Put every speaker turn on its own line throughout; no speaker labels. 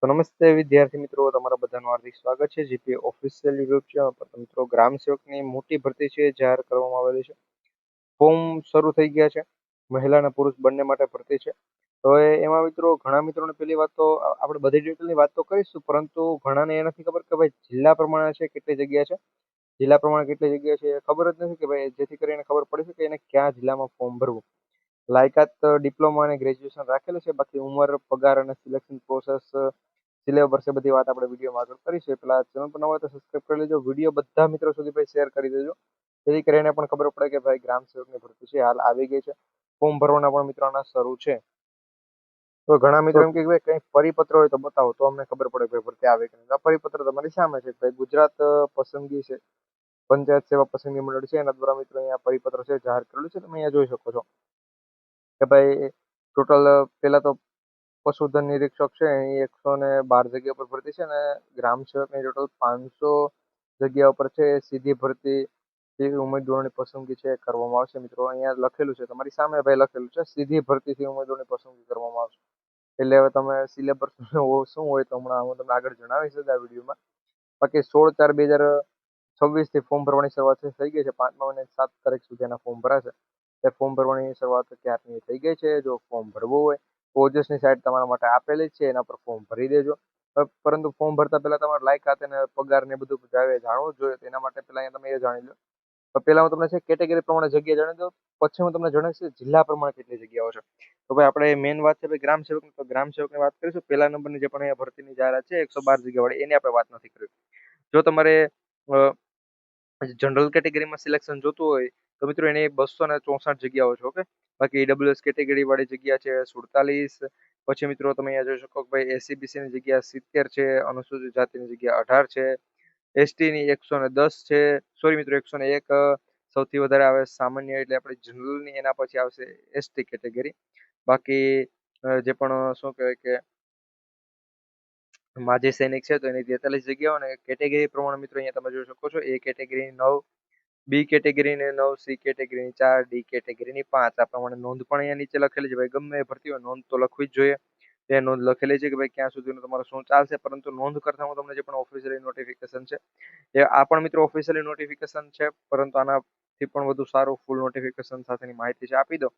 તો નમસ્તે વિદ્યાર્થી મિત્રો, તમારા બધાનું હાર્દિક સ્વાગત છે જીપી ઓફિશિયલ યુટ્યુબ ચેનલ પર. તો મિત્રો, ગ્રામ સેવકની મોટી ભરતી છે જાહેર કરવામાં આવેલી છે. ફોર્મ શરૂ થઈ ગયા છે. મહિલા અને પુરુષ બંને માટે ભરતી છે. તો એમાં મિત્રો ઘણા મિત્રોને પેલી વાત તો આપણે બધી ડિટેલની વાત તો કરીશું, પરંતુ ઘણાને એ નથી ખબર કે ભાઈ જિલ્લા પ્રમાણે છે કેટલી જગ્યા છે. જિલ્લા પ્રમાણે કેટલી જગ્યા છે એ ખબર જ નથી કે ભાઈ, જેથી કરીને ખબર પડી શકે એને કયા જિલ્લામાં ફોર્મ ભરવું. લાયકાત ડિપ્લોમા અને ગ્રેજ્યુએશન રાખેલું છે. બાકી ઉંમર, પગાર અને સિલેક્શન પ્રોસેસ, સિલેબસ એ બધી વાત આપણે વિડીયોમાં આગળ કરીશું. પેલા ચેનલ પર નવા હોય તો સબસ્ક્રાઇબ કરી લેજો. વિડીયો બધા મિત્રો સુધી ભાઈ શેર કરી દેજો, જેથી કરીને પણ ખબર પડે કે ભાઈ ગ્રામ સેવકની ભરતી છે હાલ આવી ગઈ છે. ફોર્મ ભરવાના પણ મિત્રોના શરૂ છે. તો ઘણા મિત્રો એમ કે ભાઈ કંઈ પરિપત્ર હોય તો બતાવો, તો અમને ખબર પડે કે ભરતી આવે કે નહીં. આ પરિપત્ર તમારી સામે છે ભાઈ. ગુજરાત પસંદગી છે, પંચાયત સેવા પસંદગી મંડળ છે, એના દ્વારા મિત્રો અહીંયા પરિપત્ર છે જાહેર કરેલું છે. તમે અહીંયા જોઈ શકો છો કે ભાઈ ટોટલ પેલા તો પશુધન નિરીક્ષક છે એ 112 જગ્યા પર ભરતી છે, અને ગ્રામ સેવકની ટોટલ 500 જગ્યા ઉપર છે. એ સીધી ભરતી જેવી ઉમેદવારોની પસંદગી છે એ કરવામાં આવશે. મિત્રો અહીંયા લખેલું છે, તમારી સામે ભાઈ લખેલું છે, સીધી ભરતીથી ઉમેદવારોની પસંદગી કરવામાં આવશે. એટલે હવે તમે સિલેબસ શું હોય તો હમણાં હું તમને આગળ જણાવીશ આ વિડીયોમાં. બાકી 16/4/2026 થી ફોર્મ ભરવાની શરૂઆત થઈ ગઈ છે. 5મા મહિનાની 7 તારીખ સુધી એના ફોર્મ ભરાશે. એ ફોર્મ ભરવાની શરૂઆત ક્યારની થઈ ગઈ છે. જો ફોર્મ ભરવું હોય તો ઓજસની સાઇટ તમારા માટે આપેલી જ છે, એના પર ફોર્મ ભરી દેજો. પરંતુ ફોર્મ ભરતા પહેલા તમારે લાયકાત અને પગાર ને બધું જાણવું જ જોઈએ. તો એના માટે પહેલા અહીંયા તમે એ જાણી લો. તો પહેલા હું તમને છે કેટેગરી પ્રમાણે જગ્યા જણાવી દઉં, પછી હું તમને જણાવીશ જિલ્લા પ્રમાણે કેટલી જગ્યાઓ છે. તો ભાઈ આપણે મેઇન વાત છે ભાઈ ગ્રામ સેવકની. તો ગ્રામ સેવકની વાત કરીશું. પહેલા નંબરની જે પણ અહીંયા ભરતીની જાહેરાત છે 112 જગ્યા વાળી, એની આપણે વાત નથી કરી. જો તમારે જનરલ કેટેગરીમાં સિલેક્શન જોતું હોય તો મિત્રો એની 264 જગ્યાઓ છે. ઓકે. બાકી ઈડબ્લ્યુએસ કેટેગરી વાળી જગ્યા છે 47. પછી મિત્રો તમે અહીંયા જોઈ શકો કે ભાઈ એસસીબીસી ની જગ્યા 70 છે, અનુસૂચિત જાતિની જગ્યા 18 છે, એસટી ની 110 છે, સોરી મિત્રો 101. સૌથી વધારે આવે સામાન્ય એટલે આપણે જનરલ ની, એના પછી આવશે એસટી કેટેગરી. બાકી જે પણ શું કહેવાય કે માજી સૈનિક છે તો એની 43 જગ્યાઓ. અને કેટેગરી પ્રમાણે મિત્રો અહીંયા તમે જોઈ શકો છો, એ કેટેગરી 9, બી કેટેગરીને 9, સી કેટેગરીની 4, ડી કેટેગરીની 5. આ પ્રમાણે નોંધ પણ અહીંયા નીચે લખેલી છે. ભાઈ ગમે એ ભરતી હોય નોંધ તો લખવી જ જોઈએ. એ નોંધ લખેલી છે કે ભાઈ ક્યાં સુધીનું તમારું શું ચાલશે. પરંતુ નોંધ કરતા હું તમને જે પણ ઓફિશિયલી નોટિફિકેશન છે, એ આ પણ મિત્રો ઓફિશિયલી નોટિફિકેશન છે, પરંતુ આનાથી પણ વધુ સારું ફૂલ નોટિફિકેશન સાથેની માહિતી છે આપી દો.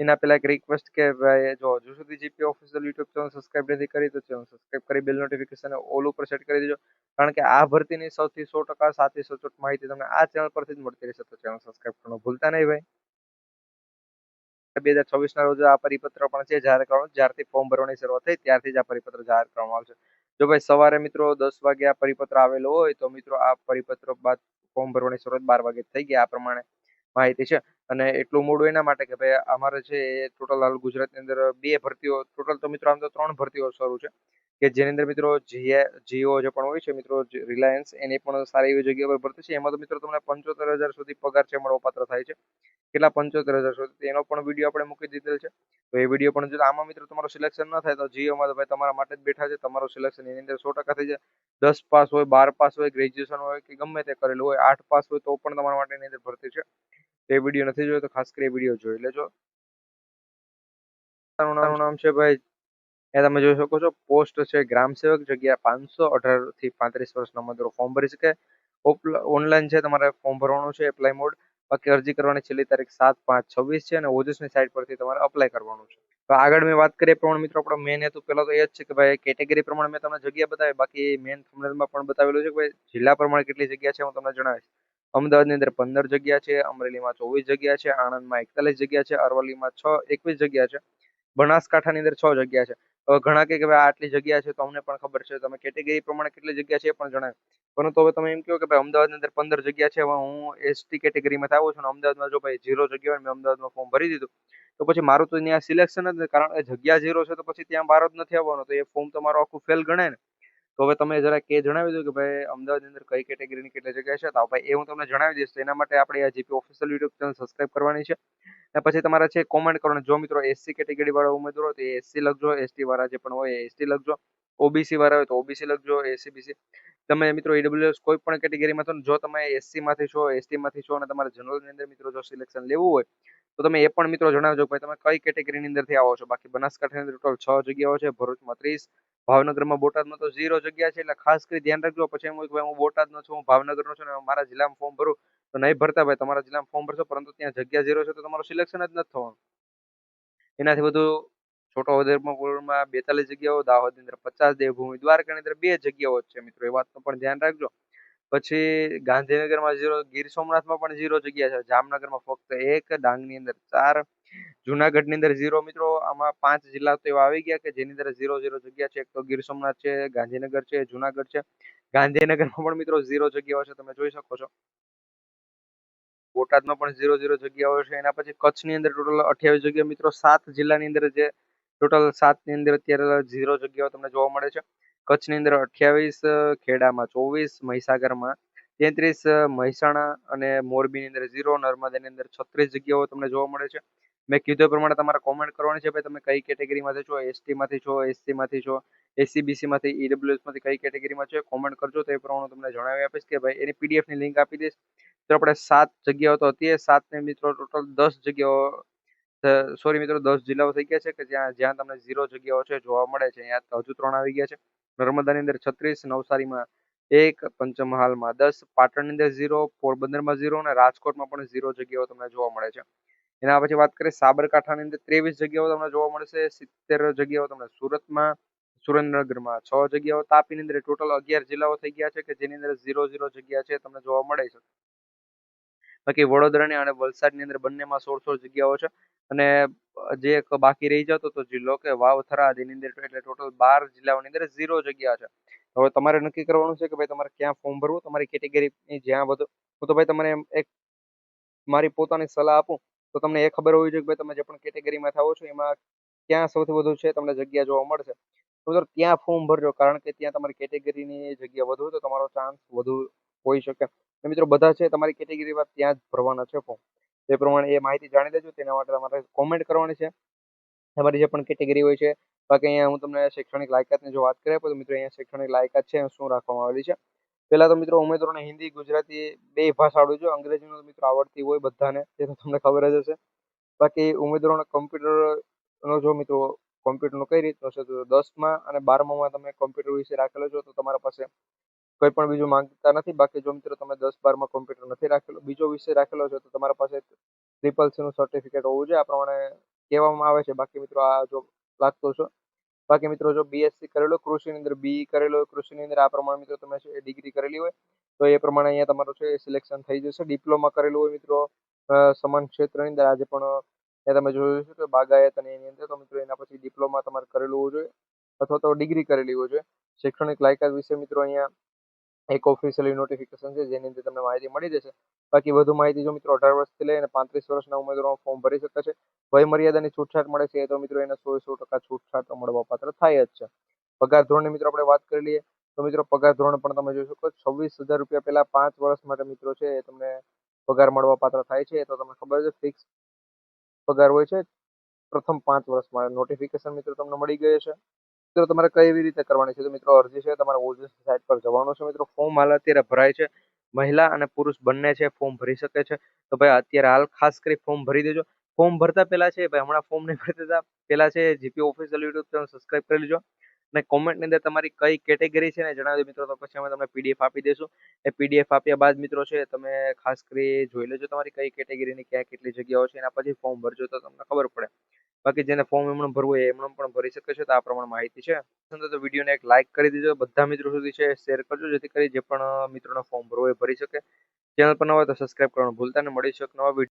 એના પહેલા એક રિક્વેસ્ટ કે ભાઈ જો હજુ સુધી GP official YouTube channel subscribe નથી કરી તો ચેનલ સબસ્ક્રાઇબ કરી બેલ નોટિફિકેશન ઓલ ઉપર સેટ કરી દેજો. કારણ કે આ ભરતીની સૌથી 100% સાચી સચોટ માહિતી તમને આ ચેનલ પરથી જ મળતી રહેશે. તો ચેનલ સબસ્ક્રાઇબ કરવાનું ભૂલતા નહીં ભાઈ. 2026 ના રોજ આ પરિપત્ર પણ છે જાહેર કરવાનું. જ્યારથી ફોર્મ ભરવાની શરૂઆત થઈ ત્યારથી જ આ પરિપત્ર જાહેર કરવામાં આવશે. જો ભાઈ સવારે મિત્રો 10 વાગે આ પરિપત્ર આવેલો હોય તો મિત્રો આ પરિપત્ર બાદ ફોર્મ ભરવાની શરૂઆત 12 વાગે થઈ ગઈ. આ પ્રમાણે માહિતી છે. અને એટલું મોડું એના માટે કે ભાઈ અમારે છે એ ટોટલ હાલ ગુજરાતની અંદર 2 ભરતીઓ, ટોટલ તો મિત્રો આમ તો 3 ભરતીઓ શરૂ છે, કે જેની અંદર મિત્રો જીઓ જે પણ હોય છે મિત્રો, રિલાયન્સ, એની પણ સારી એવી જગ્યા પર ભરતી છે. એમાં તો મિત્રો તમને 75,000 સુધી પગાર છે મળવાપાત્ર થાય છે. કેટલા? 75,000 સુધી. એનો પણ વિડીયો આપણે મૂકી દીધેલ છે. તો એ વિડીયો પણ જો આમાં મિત્રો તમારું સિલેક્શન ન થાય તો જીઓમાં તો ભાઈ તમારા માટે જ બેઠા છે. તમારું સિલેક્શન એની અંદર 100% થઈ જાય. 10 પાસ હોય, 12 પાસ હોય, ગ્રેજ્યુએશન હોય કે ગમે તે કરેલું હોય, 8 પાસ હોય તો પણ તમારા માટે એની અંદર ભરતી છે. તો એ વિડીયો નથી જોયો તો ખાસ કરી એ વિડીયો જોઈ લેજો. તારું નામ છે ભાઈ, એ તમે જોઈ શકો છો. પોસ્ટ છે ગ્રામ સેવક, જગ્યા 518 થી 35 વર્ષના ઉમેદવારો ફોર્મ ભરી શકે. ઓનલાઈન છે, તમારે ફોર્મ ભરવાનું છે, એપ્લાય મોડ. બાકી અરજી કરવાની છેલ્લી તારીખ 7/5/26 છે, અને ઓજસની સાઇટ પરથી તમારે અપ્લાય કરવાનું છે. તો આગળ મેં વાત કરીએ પ્રમાણે મિત્રો આપણો મેન હેતુ પહેલો તો એ જ છે કે ભાઈ કેટેગરી પ્રમાણે મેં તમને જગ્યા બતાવી. બાકી મેન થંબનેલમાં પણ બતાવેલું છે કે ભાઈ જિલ્લા પ્રમાણે કેટલી જગ્યા છે હું તમને જણાવીશ. અમદાવાદની અંદર 15 જગ્યા છે, અમરેલીમાં 24 જગ્યા છે, આણંદમાં 41 જગ્યા છે, અરવલ્લીમાં 21 જગ્યા છે, બનાસકાંઠાની અંદર 6 જગ્યા છે. હવે ઘણા કે ભાઈ આટલી જગ્યા છે તો અમને પણ ખબર છે, તમે કેટેગરી પ્રમાણે કેટલી જગ્યા છે એ પણ જણાવ્યું. પરંતુ હવે તમે એમ કહો કે ભાઈ અમદાવાદની અંદર 15 જગ્યા છે, હવે હું એસટી કેટેગરીમાં આવું છું ને અમદાવાદમાં જો ભાઈ 0 જગ્યા હોય, મેં અમદાવાદમાં ફોર્મ ભરી દીધું, તો પછી મારું તો ત્યાં સિલેક્શન જ નથી. કારણ કે જગ્યા 0 છે તો પછી ત્યાં બાર જ નથી આવવાનો, તો એ ફોર્મ તો મારું આખું ફેલ ગણાય ને. તો હવે તમે જરા કે જણાવી દો કે ભાઈ અમદાવાદની અંદર કઈ કેટેગરીની કેટલી જગ્યા છે. તો ભાઈ એ હું તમને જણાવી દઈશ. તો એના માટે આપણે આ GP official YouTube channel subscribe કરવાની છે. અને પછી તમારે છે કોમેન્ટ કરવાનું. જો મિત્રો એસસી કેટેગરી વાળા ઉમેદવારો હોય તો એસસી લખજો, એસટી વાળા જે પણ હોય એસટી લખજો, ઓબીસી વાળા હોય તો ઓબીસી લખજો, એસીબીસી. તમે મિત્રો ઈડબ્લ્યુએસ કોઈ પણ કેટેગરીમાં છો, જો તમે એસસી માંથી છો, એસટી માંથી છો, અને તમારે જનરલ ની અંદર મિત્રો જો સિલેક્શન લેવું હોય તો તમે એ પણ મિત્રો જણાવજો કે ભાઈ તમે કઈ કેટેગરીની અંદરથી આવો છો. બાકી બનાસકાંઠાની અંદર ટોટલ 6 જગ્યાઓ છે, ભરૂચમાં 30, ભાવનગરમાં બોટાદમાં તો 0 જગ્યા છે, એટલે ખાસ કરી ધ્યાન રાખજો. પછી એમ હોય કે ભાઈ હું બોટાદનો છું, હું ભાવનગરનો છું ને મારા જિલ્લામાં ફોર્મ ભરું તો નહીં ભરતા ભાઈ, તમારા જિલ્લામાં ફોર્મ ભરશો પરંતુ ત્યાં જગ્યા 0 છે તો તમારું સિલેક્શન જ નથી થવાનું. એનાથી બધું છોટાઉદેપુરમાં 42 જગ્યાઓ, દાહોદની અંદર 50, દેવભૂમિ દ્વારકાની અંદર 2 જગ્યાઓ જ છે મિત્રો, એ વાતનું પણ ધ્યાન રાખજો. પછી ગાંધીનગરમાં 0, ગીર સોમનાથમાં પણ 0 જગ્યા છે, જામનગરમાં ફક્ત 1, ડાંગની અંદર 4, જુનાગઢની અંદર 0 મિત્રો. આમાં 5 જિલ્લા તો એવા આવી ગયા કે જેની અંદર 0 જગ્યા છે. એક તો ગીર સોમનાથ છે, ગાંધીનગર છે, જુનાગઢ છે. ગાંધીનગરમાં પણ મિત્રો 0 જગ્યાઓ છે, તમે જોઈ શકો છો. બોટાદમાં પણ 0 જગ્યાઓ છે. એના પછી કચ્છની અંદર ટોટલ 28 જગ્યા મિત્રો. 7 જિલ્લાની અંદર જે ટોટલ 7 ની અંદર અત્યારે 0 જગ્યાઓ તમને જોવા મળે છે. કચ્છની અંદર 28, ખેડામાં 24, મહીસાગરમાં 33, મહેસાણા અને મોરબીની અંદર 0, નર્મદાની અંદર 36 જગ્યાઓ તમને જોવા મળે છે. મેં કીધું એ પ્રમાણે તમારે કોમેન્ટ કરવાની છે ભાઈ, તમે કઈ કેટેગરીમાંથી છો, એસટી માંથી છો, એસસી માંથી છો, એસસી બીસી માંથી, ઈડબ્લ્યુએસ માંથી કઈ કેટેગરીમાં છે, કોમેન્ટ કરજો તો એ પ્રમાણે તમને જણાવી આપીશ કે ભાઈ એની પીડીએફ ની લિંક આપી દઈશ. તો આપણે 7 જગ્યાઓ તો હતી, 7 ને મિત્રો ટોટલ 10 જગ્યાઓ, સોરી મિત્રો 10 જિલ્લાઓ થઈ ગયા છે કે જ્યાં જ્યાં તમને 0 જગ્યાઓ છે જોવા મળે છે. અહીંયા તો હજુ 3 આવી ગયા છે. નર્મદાની અંદર 36, નવસારીમાં 1, પંચમહાલમાં 10, પાટણની અંદર 0, પોરબંદરમાં 0 અને રાજકોટમાં પણ 0 જગ્યાઓ તમને જોવા મળે છે. એના પછી વાત કરીએ સાબરકાંઠાની અંદર 23 જગ્યાઓ તમને જોવા મળશે, 70 જગ્યાઓ તમને સુરતમાં, સુરેન્દ્રનગરમાં 6 જગ્યાઓ, તાપીની અંદર ટોટલ 11 જિલ્લાઓ થઈ ગયા છે કે જેની અંદર 0 જગ્યા છે તમને જોવા મળે છે. બાકી વડોદરાની અને વલસાડની અંદર બંનેમાં 16 જગ્યાઓ છે. અને જે એક બાકી રહી જતો તો જિલ્લો કે વાવ થરાદ, એની અંદર એટલે ટોટલ 12 જિલ્લાઓની અંદર 0 જગ્યા છે. હવે તમારે નક્કી કરવાનું છે કે ભાઈ તમારે ક્યાં ફોર્મ ભરવું, તમારી કેટેગરી જ્યાં બધું. હું તો ભાઈ તમને એક મારી પોતાની સલાહ આપું તો તમને એ ખબર હોવી જોઈએ કે ભાઈ તમે જે પણ કેટેગરીમાં થાવો છો એમાં ક્યાં સૌથી વધુ છે તમને જગ્યા જોવા મળશે તો મિત્રો ત્યાં ફોર્મ ભરજો, કારણ કે ત્યાં તમારી કેટેગરીની જગ્યા વધુ હોય તો તમારો ચાન્સ વધુ હોઈ શકે. અને મિત્રો બધા છે તમારી કેટેગરીમાં ત્યાં જ ભરવાના છે ફોર્મ, એ પ્રમાણે એ માહિતી જાણી લેજો. તેના માટે તમારે કોમેન્ટ કરવાની છે તમારી જે પણ કેટેગરી હોય છે. બાકી અહીંયા હું તમને શૈક્ષણિક લાયકાતની જો વાત કરીએ તો મિત્રો અહીંયા શૈક્ષણિક લાયકાત છે શું રાખવામાં આવેલી છે. પેલા તો મિત્રો ઉમેદવારોને હિન્દી, ગુજરાતી 2 ભાષા આવડવી જોઈએ. અંગ્રેજીનો તો મિત્રો આવડતી હોય બધાને, તે તો તમને ખબર જ હશે. બાકી ઉમેદવારોને કમ્પ્યુટર નો જો મિત્રો કોમ્પ્યુટર નું કઈ રીતનું છે તો 10માં અને 12માં તમે કોમ્પ્યુટર વિશે રાખેલો છો તો તમારા પાસે કોઈ પણ બીજું માંગતા નથી. બાકી જો મિત્રો તમે 10-12માં કોમ્પ્યુટર નથી રાખેલો, બીજો વિષય રાખેલો છે તો તમારા પાસે CCC નું સર્ટિફિકેટ હોવું જોઈએ, આ પ્રમાણે કહેવામાં આવે છે. બાકી મિત્રો આ જો લાગતો છે. બાકી મિત્રો જો બીએસસી કરેલો કૃષિની અંદર, બી કરેલો કૃષિની અંદર, આ પ્રમાણે મિત્રો તમે ડિગ્રી કરેલી હોય તો એ પ્રમાણે અહીંયા તમારું છે સિલેક્શન થઈ જશે. ડિપ્લોમા કરેલું હોય મિત્રો સમાન ક્ષેત્રની અંદર, આજે પણ એ તમે જોયું છે કે બાગાયત અને એની અંદર, તો મિત્રો એના પછી ડિપ્લોમા તમારે કરેલું હોવું જોઈએ અથવા તો ડિગ્રી કરેલી હોવી જોઈએ. શૈક્ષણિક લાયકાત વિશે મિત્રો અહીંયા એક ઓફિશિયલી નોટિફિકેશન છે જેની અંદર તમને માહિતી મળી જશે. બાકી વધુ માહિતી જો મિત્રો 18 વર્ષથી લઈને 35 વર્ષના ઉમેદવારો ફોર્મ ભરી શકે છે. વય મર્યાદાની છૂટછાટ મળે છે તો મિત્રો એને 100% છૂટછાટ તો મળવા પાત્ર થાય જ છે. પગાર ધોરણની મિત્રો આપણે વાત કરી લઈએ તો મિત્રો પગાર ધોરણ પણ તમે જોઈ શકો 26,000 રૂપિયા પહેલા 5 વર્ષ માટે મિત્રો છે એ તમને પગાર મળવા પાત્ર થાય છે. તો તમને ખબર છે ફિક્સ પગાર હોય છે પ્રથમ 5 વર્ષમાં. નોટિફિકેશન મિત્રો તમને મળી ગયું છે. મિત્રો તમારે કઈ એવી રીતે કરવાની છે તો મિત્રો અરજી છે તમારે ઓજસ સાઇટ પર જવાનું છે મિત્રો. ફોર્મ હાલ અત્યારે ભરાય છે, મહિલા અને પુરુષ બંને છે ફોર્મ ભરી શકે છે. તો ભાઈ અત્યારે હાલ ખાસ કરી ફોર્મ ભરી દેજો. ફોર્મ ભરતા પહેલા છે ભાઈ, હમણાં ફોર્મ નહીં ભરી દેતા પહેલા છે GP official YouTube channel subscribe કરી લેજો અને કોમેન્ટની અંદર તમારી કઈ કેટેગરી છે ને જણાવી દો મિત્રો, તો પછી અમે તમને પીડીએફ આપી દઈશું. એ પીડીએફ આપ્યા બાદ મિત્રો છે તમે ખાસ કરી જોઈ લેજો તમારી કઈ કેટેગરીની ક્યાં કેટલી જગ્યાઓ છે, એના પછી ફોર્મ ભરજો તો તમને ખબર પડે. બાકી જેને ફોર્મ એમણે ભરવું હોય એમણે પણ ભરી શકે છે. તો આ પ્રમાણે માહિતી છે. તો વિડીયોને એક લાઈક કરી દીજો, બધા મિત્રો સુધી છે શેર કરજો જેથી કરી જે પણ મિત્રોને ફોર્મ ભરવું હોય ભરી શકે. ચેનલ પર ન હોય તો સબસ્ક્રાઇબ કરવાનું ભૂલતા નહીં. મળીશું એક નવા વિડીયો